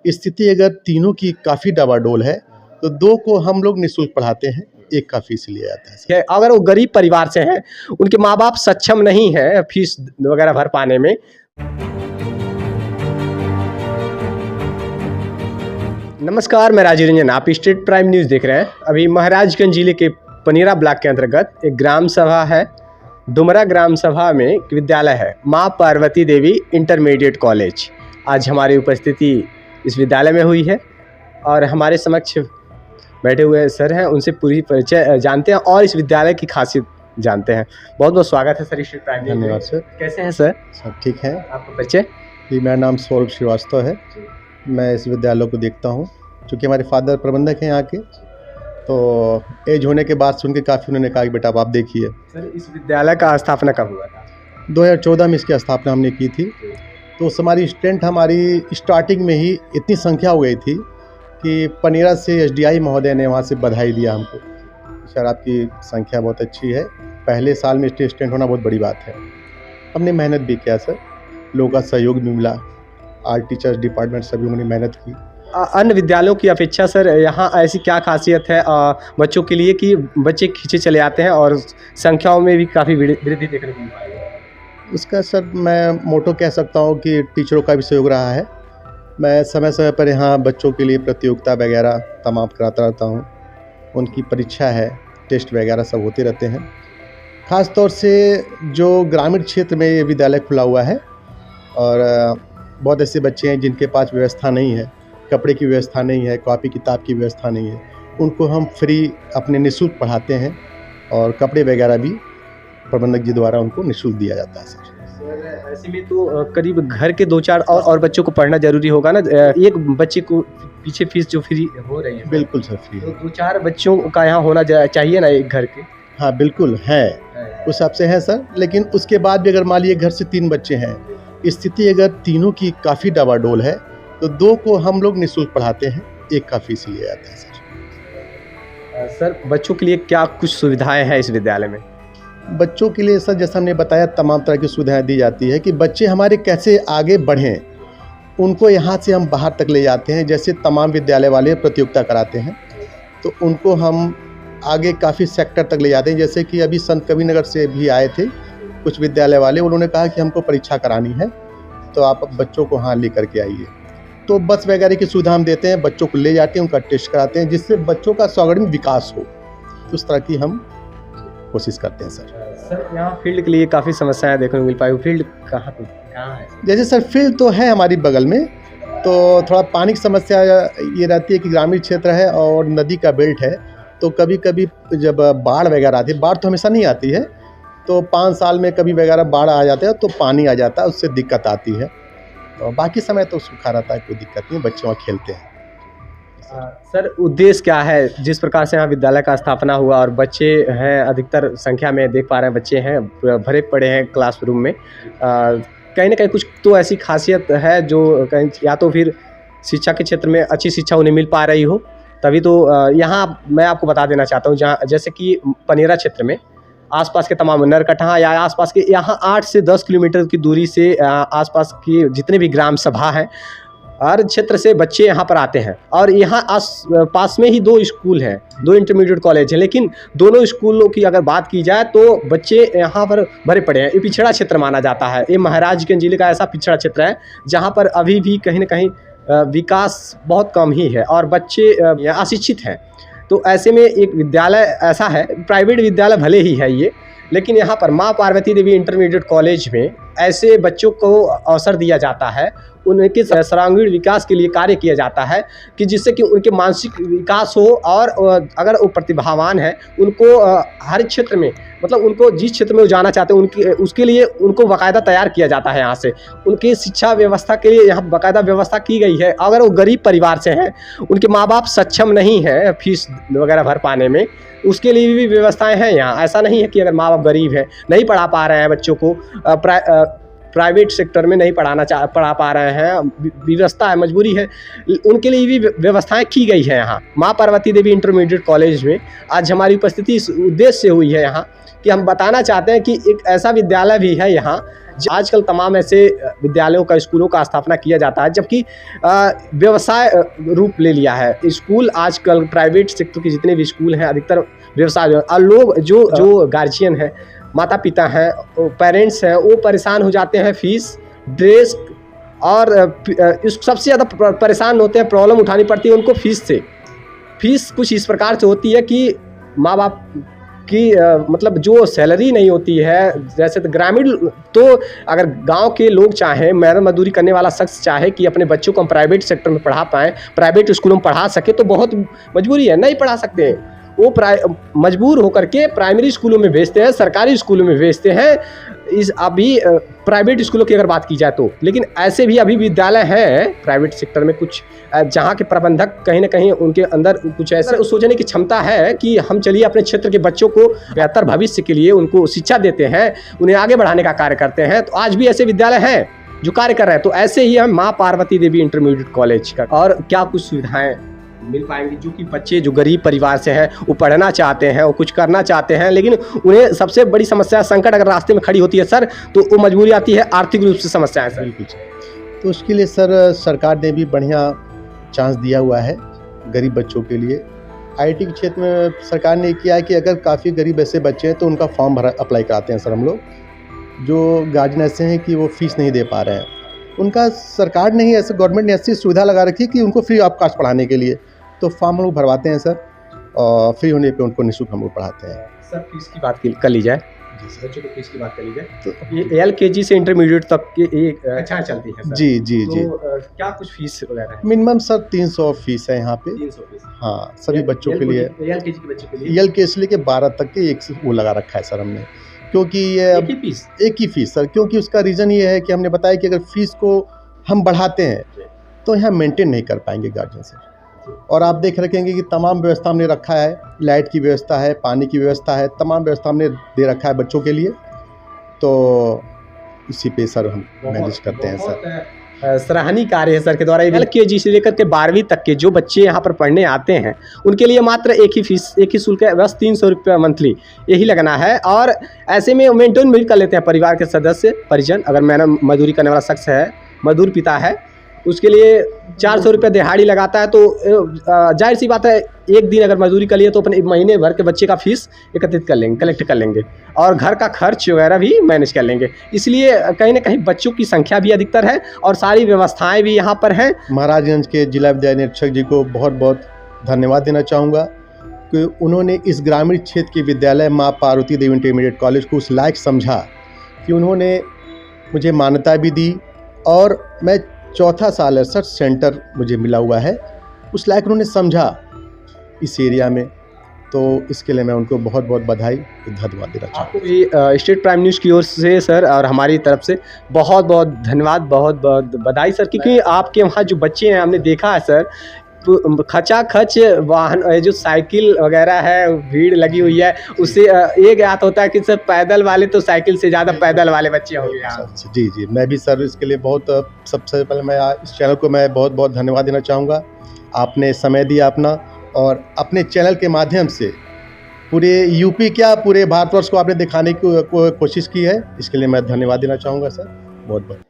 स्थिति अगर तीनों की काफ़ी डबाडोल है तो 2 को हम लोग निःशुल्क पढ़ाते हैं, 1 का फीस लिया जाता है सर। अगर वो गरीब परिवार से हैं, उनके माँ बाप सक्षम नहीं है फीस वगैरह भर पाने में। नमस्कार, मैं राजीव रंजन, आप स्टेट प्राइम न्यूज़ देख रहे हैं। अभी महाराजगंज जिले के पनेरा ब्लॉक के अंतर्गत एक ग्राम सभा है। डुमरा ग्राम सभा में एक विद्यालय है, माँ पार्वती देवी इंटरमीडिएट कॉलेज। आज हमारी उपस्थिति इस विद्यालय में हुई है और हमारे समक्ष बैठे हुए सर हैं, उनसे पूरी परिचय जानते हैं और इस विद्यालय की खासियत जानते हैं। बहुत बहुत स्वागत है सर स्टेट प्राइम न्यूज़ में। धन्यवाद सर। कैसे हैं सर? सब ठीक है। आपका परिचय? जी, मेरा नाम सौरभ श्रीवास्तव है। मैं इस विद्यालय को देखता हूँ, चूँकि हमारे फादर प्रबंधक हैं यहाँ के, तो एज होने के बाद सुन के काफ़ी उन्होंने कहा कि बेटा आप देखिए। सर, इस विद्यालय का स्थापना कब हुआ था? 2014 में इसकी स्थापना हमने की थी। तो उस हमारी स्टूडेंट हमारी स्टार्टिंग में ही इतनी संख्या हो गई थी कि पनेरा से एसडीआई महोदय ने वहाँ से बधाई दिया हमको, सर आपकी संख्या बहुत अच्छी है, पहले साल में स्टूडेंट होना बहुत बड़ी बात है। हमने मेहनत भी किया सर, लोगों का सहयोग भी मिला, आर्ट टीचर्स डिपार्टमेंट सभी लोगों ने मेहनत की। अन्य विद्यालयों की अपेक्षा सर यहाँ ऐसी क्या खासियत है बच्चों के लिए कि बच्चे खींचे चले आते हैं और संख्याओं में भी काफ़ी वृद्धि देखने को मिल रही है? उसका सर मैं मोटो कह सकता हूँ कि टीचरों का भी सहयोग रहा है। मैं समय समय पर यहाँ बच्चों के लिए प्रतियोगिता वगैरह तमाम कराता रहता हूँ, उनकी परीक्षा है, टेस्ट वगैरह सब होते रहते हैं। ख़ास तौर से जो ग्रामीण क्षेत्र में ये विद्यालय खुला हुआ है और बहुत ऐसे बच्चे हैं जिनके पास व्यवस्था नहीं है, कपड़े की व्यवस्था नहीं है, कॉपी किताब की व्यवस्था नहीं है, उनको हम फ्री अपने निःशुल्क पढ़ाते हैं और कपड़े वगैरह भी प्रबंधक जी द्वारा उनको निःशुल्क दिया जाता है सर। ऐसे में तो करीब घर के 2-4 और बच्चों को पढ़ना जरूरी होगा ना। एक बच्चे को पीछे फीस जो फ्री हो रही है, बिल्कुल सर फ्री है। तो 2-4 बच्चों का यहाँ होना चाहिए ना एक घर के? हाँ बिल्कुल है, उस हिसाब से है सर। लेकिन उसके बाद भी अगर मान लीजिए घर से 3 बच्चे हैं, स्थिति अगर तीनों की काफ़ी डबाडोल है तो 2 को हम लोग निःशुल्क पढ़ाते हैं, 1 का फीस लिया जाता है सर। सर, बच्चों के लिए क्या कुछ सुविधाएं हैं इस विद्यालय में? बच्चों के लिए सर जैसा हमने बताया तमाम तरह की सुविधाएं दी जाती है कि बच्चे हमारे कैसे आगे बढ़ें, उनको यहाँ से हम बाहर तक ले जाते हैं। जैसे तमाम विद्यालय वाले प्रतियोगिता कराते हैं तो उनको हम आगे काफ़ी सेक्टर तक ले जाते हैं। जैसे कि अभी संत कबीरनगर से भी आए थे कुछ विद्यालय वाले, उन्होंने कहा कि हमको परीक्षा करानी है तो आप बच्चों को हाँ लेकर के आइए। तो बस वगैरह की सुविधा हम देते हैं, बच्चों को ले जाते हैं, उनका टेस्ट कराते हैं, जिससे बच्चों का सर्वांगीण विकास हो। उस तरह की हम कोशिश करते हैं सर। यहाँ फील्ड के लिए काफ़ी समस्याएं देखने को मिल पाई। फील्ड कहाँ है? जैसे सर फील्ड तो है हमारी बगल में, तो थोड़ा पानी की समस्या ये रहती है कि ग्रामीण क्षेत्र है और नदी का बेल्ट है, तो कभी कभी जब बाढ़ वगैरह आती है, बाढ़ तो हमेशा नहीं आती है, तो 5 साल में कभी वगैरह बाढ़ आ जाता है तो पानी आ जाता है, उससे दिक्कत आती है। तो बाकी समय तो सूखा रहता है, कोई दिक्कत नहीं, बच्चे वहाँ खेलते हैं। सर, उद्देश्य क्या है? जिस प्रकार से यहाँ विद्यालय का स्थापना हुआ और बच्चे हैं, अधिकतर संख्या में देख पा रहे हैं बच्चे हैं, भरे पड़े हैं क्लासरूम में, कहीं ना कहीं कुछ तो ऐसी खासियत है जो कहीं या तो फिर शिक्षा के क्षेत्र में अच्छी शिक्षा उन्हें मिल पा रही हो, तभी तो यहाँ मैं आपको बता देना चाहता हूँ, जहाँ जैसे कि पनेरा क्षेत्र में आसपास के तमाम नरकटहा या आसपास के यहाँ 8 से 10 किलोमीटर की दूरी से आसपास की जितने भी ग्राम सभा हैं, हर क्षेत्र से बच्चे यहाँ पर आते हैं। और यहाँ पास में ही 2 स्कूल हैं, 2 इंटरमीडिएट कॉलेज हैं, लेकिन दोनों स्कूलों की अगर बात की जाए तो बच्चे यहाँ पर भरे पड़े हैं। ये पिछड़ा क्षेत्र माना जाता है। ये महाराजगंज जिले का ऐसा पिछड़ा क्षेत्र है जहाँ पर अभी भी कहीं ना कहीं विकास बहुत कम ही है और बच्चे अशिक्षित हैं। तो ऐसे में एक विद्यालय ऐसा है, प्राइवेट विद्यालय भले ही है ये, लेकिन यहाँ पर माँ पार्वती देवी इंटरमीडिएट कॉलेज में ऐसे बच्चों को अवसर दिया जाता है, उनके सर्वांगीण विकास के लिए कार्य किया जाता है कि जिससे कि उनके मानसिक विकास हो और अगर वो प्रतिभावान है उनको हर क्षेत्र में, मतलब उनको जिस क्षेत्र में वो जाना चाहते हैं उसके लिए उनको बाकायदा तैयार किया जाता है। यहाँ से उनकी शिक्षा व्यवस्था के लिए यहाँ बाकायदा व्यवस्था की गई है। अगर वो गरीब परिवार से हैं, उनके माँ बाप सक्षम नहीं है फीस वगैरह भर पाने में, उसके लिए भी व्यवस्थाएं हैं यहाँ। ऐसा नहीं है कि अगर माँ बाप गरीब हैं, नहीं पढ़ा पा रहे हैं बच्चों को, प्राइवेट सेक्टर में नहीं पढ़ा पा रहे हैं, व्यवस्था है, मजबूरी है, उनके लिए भी व्यवस्थाएं की गई है यहाँ माँ पार्वती देवी इंटरमीडिएट कॉलेज में। आज हमारी उपस्थिति इस उद्देश्य से हुई है यहाँ कि हम बताना चाहते हैं कि एक ऐसा विद्यालय भी है यहाँ आजकल तमाम ऐसे विद्यालयों का, स्कूलों का स्थापना किया जाता है, जबकि व्यवसाय रूप ले लिया है। स्कूल आजकल प्राइवेट सेक्टर के जितने भी स्कूल हैं अधिकतर व्यवसाय, और लोग जो गार्जियन हैं, माता पिता हैं, पेरेंट्स हैं, वो परेशान हो जाते हैं फीस, ड्रेस और इस सबसे ज़्यादा परेशान होते हैं, प्रॉब्लम उठानी पड़ती है उनको फीस से। फीस कुछ इस प्रकार से होती है कि माँ बाप की मतलब जो सैलरी नहीं होती है, जैसे तो ग्रामीण, तो अगर गांव के लोग चाहें, मेहनत मजदूरी करने वाला शख्स चाहे कि अपने बच्चों को हम प्राइवेट सेक्टर में पढ़ा पाएँ, प्राइवेट स्कूलों में पढ़ा सके, तो बहुत मजबूरी है, नहीं पढ़ा सकते हैं। वो मजबूर होकर के प्राइमरी स्कूलों में भेजते हैं, सरकारी स्कूलों में भेजते हैं। इस अभी प्राइवेट स्कूलों की अगर बात की जाए तो, लेकिन ऐसे भी अभी विद्यालय हैं प्राइवेट सेक्टर में कुछ, जहाँ के प्रबंधक कहीं ना कहीं उनके अंदर कुछ ऐसे सोचने की क्षमता है कि हम चलिए अपने क्षेत्र के बच्चों को बेहतर भविष्य के लिए उनको शिक्षा देते हैं, उन्हें आगे बढ़ाने का कार्य करते हैं। तो आज भी ऐसे विद्यालय हैं जो कार्य कर रहे हैं। तो ऐसे ही हम माँ पार्वती देवी इंटरमीडिएट कॉलेज का, और क्या कुछ सुविधाएँ मिल पाएंगी जो कि बच्चे जो गरीब परिवार से हैं, वो पढ़ना चाहते हैं, वो कुछ करना चाहते हैं, लेकिन उन्हें सबसे बड़ी समस्या, संकट अगर रास्ते में खड़ी होती है सर, तो वो मजबूरी आती है आर्थिक रूप से समस्याएं सर। बिल्कुल। तो उसके लिए सर सरकार ने भी बढ़िया चांस दिया हुआ है गरीब बच्चों के लिए। आईटी के क्षेत्र में सरकार ने किया है कि अगर काफ़ी गरीब ऐसे बच्चे हैं तो उनका फॉर्म अप्लाई कराते हैं सर हम लोग। जो गार्जियन ऐसे हैं कि वो फीस नहीं दे पा रहे हैं, उनका सरकार ने ही ऐसे, गवर्नमेंट ने ऐसी सुविधा लगा रखी है कि उनको फ्री ऑफ कॉस्ट पढ़ाने के लिए तो फॉर्म हम लोग भरवाते हैं सर, और फ्री होने पे उनको निःशुल्क हम लोग पढ़ाते हैं। सर फीस की बात कर ली जाए, बच्चों की फीस की बात कर ली जाए, तो ये LKG से इंटरमीडिएट तक की एक कक्षा चलती है सर। जी जी तो जी। क्या कुछ फीस वगैरह है? मिनिमम सर 300 फीस है यहाँ पे। 300 फीस। हाँ, सभी बच्चों के लिए। LKG के बच्चों के लिए LKG से लेके 12 तक के एक वो लगा रखा है सर हमने, क्योंकि ये एक ही फीस सर, क्योंकि उसका रीज़न ये है कि हमने बताया कि अगर फीस को हम बढ़ाते हैं तो यहाँ मेंटेन नहीं कर पाएंगे गार्जियन सर। और आप देख रखेंगे कि तमाम व्यवस्था हमने रखा है, लाइट की व्यवस्था है, पानी की व्यवस्था है, तमाम व्यवस्था हमने दे रखा है बच्चों के लिए। तो इसी पे सर हम मैनेज करते हैं सर। सराहनीय कार्य है सर के द्वारा। LKG से लेकर के 12वीं तक के जो बच्चे यहाँ पर पढ़ने आते हैं, उनके लिए मात्र एक ही फीस, एक ही शुल्क है, बस 300 रुपये मंथली यही लगना है। और ऐसे में मेंटेन भी कर लेते हैं परिवार के सदस्य, परिजन। अगर मेहनत मजदूरी करने वाला शख्स है, मजदूर पिता है, उसके लिए 400 रुपये दिहाड़ी लगाता है, तो जाहिर सी बात है एक दिन अगर मजदूरी कर लिए तो अपने महीने भर के बच्चे का फीस एकत्रित कर लेंगे, कलेक्ट कर लेंगे, और घर का खर्च वगैरह भी मैनेज कर लेंगे। इसलिए कहीं ना कहीं बच्चों की संख्या भी अधिकतर है और सारी व्यवस्थाएं भी यहाँ पर हैं। महाराजगंज के जिला विद्यालय निरीक्षक जी को बहुत बहुत धन्यवाद देना चाहूँगा कि उन्होंने इस ग्रामीण क्षेत्र के विद्यालय माँ पार्वती देवी इंटरमीडिएट कॉलेज को उस लायक समझा कि उन्होंने मुझे मान्यता भी दी, और मैं चौथा साल है सर सेंटर मुझे मिला हुआ है, उस लायक उन्होंने समझा इस एरिया में। तो इसके लिए मैं उनको बहुत बहुत बधाई, धन्यवाद देना चाहूँगा। आपको भी स्टेट प्राइम न्यूज़ की ओर से सर और हमारी तरफ से बहुत बहुत धन्यवाद, बहुत बहुत बधाई सर, क्योंकि आपके वहाँ जो बच्चे हैं हमने देखा है सर, खचाखच वाहन, जो साइकिल वगैरह है, भीड़ लगी हुई है, उससे ये ज्ञात होता है कि सर पैदल वाले तो साइकिल से ज़्यादा पैदल वाले बच्चे होंगे यहाँ। जी जी, मैं भी सर इसके लिए बहुत, सबसे पहले मैं इस चैनल को मैं बहुत बहुत धन्यवाद देना चाहूँगा। आपने समय दिया अपना, और अपने चैनल के माध्यम से पूरे यूपी क्या पूरे भारतवर्ष को आपने दिखाने की कोशिश की है, इसके लिए मैं धन्यवाद देना चाहूँगा सर, बहुत बहुत।